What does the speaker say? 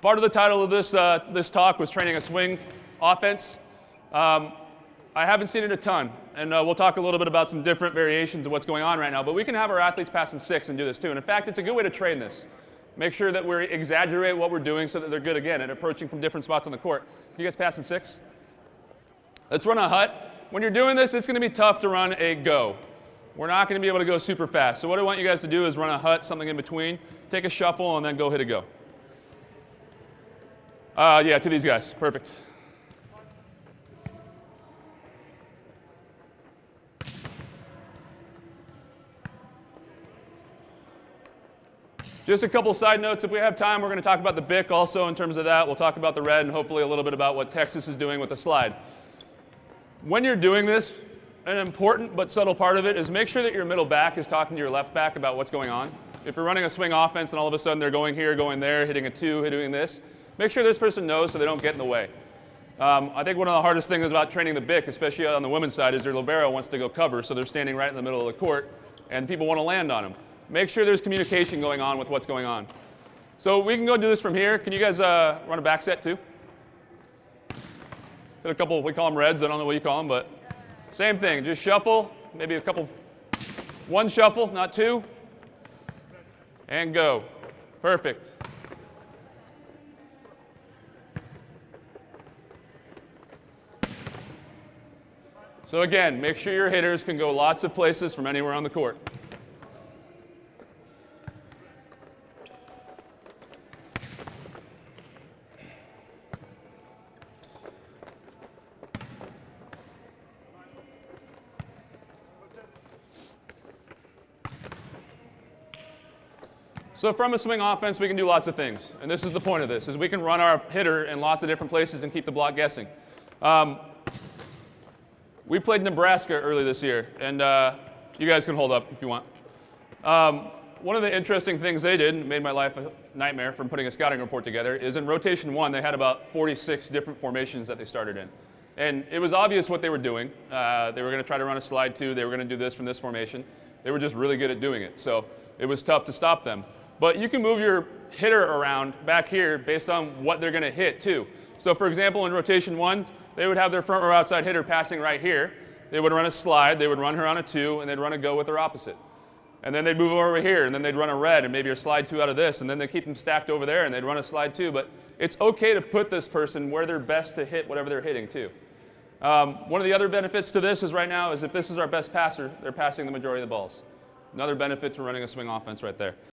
Part of the title of this talk was training a swing offense. I haven't seen it a ton, and we'll talk a little bit about some different variations of what's going on right now, but we can have our athletes pass in 6 and do this too. And in fact, it's a good way to train this. Make sure that we exaggerate what we're doing so that they're good again at approaching from different spots on the court. Can you guys pass in 6? Let's run a hut. When you're doing this, it's going to be tough to run a go. We're not going to be able to go super fast. So what I want you guys to do is run a hut, something in between, take a shuffle, and then go hit a go. Yeah, to these guys. Perfect. Just a couple side notes. If we have time, we're going to talk about the BIC also in terms of that. We'll talk about the red and hopefully a little bit about what Texas is doing with the slide. When you're doing this, an important but subtle part of it is make sure that your middle back is talking to your left back about what's going on. If you're running a swing offense and all of a sudden they're going here, going there, hitting a 2, hitting this, make sure this person knows so they don't get in the way. I think one of the hardest things about training the BIC, especially on the women's side, is their libero wants to go cover, so they're standing right in the middle of the court, and people want to land on them. Make sure there's communication going on with what's going on. So we can go do this from here. Can you guys run a back set too? Hit a couple, we call them reds, I don't know what you call them, but same thing, just shuffle, maybe a couple, 1 shuffle, not 2, and go. Perfect. So again, make sure your hitters can go lots of places from anywhere on the court. So from a swing offense, we can do lots of things. And this is the point of this, is we can run our hitter in lots of different places and keep the block guessing. We played Nebraska early this year, and you guys can hold up if you want. One of the interesting things they did, and made my life a nightmare from putting a scouting report together, is in rotation 1, they had about 46 different formations that they started in. And it was obvious what they were doing. They were going to try to run a slide 2. They were going to do this from this formation. They were just really good at doing it. So it was tough to stop them. But you can move your hitter around back here based on what they're going to hit too. So for example, in rotation 1, they would have their front row outside hitter passing right here. They would run a slide, they would run her on a 2, and they'd run a go with their opposite. And then they'd move over here, and then they'd run a red, and maybe a slide 2 out of this, and then they keep them stacked over there, and they'd run a slide 2. But it's okay to put this person where they're best to hit whatever they're hitting too. One of the other benefits to this is right now is if this is our best passer, they're passing the majority of the balls. Another benefit to running a swing offense right there.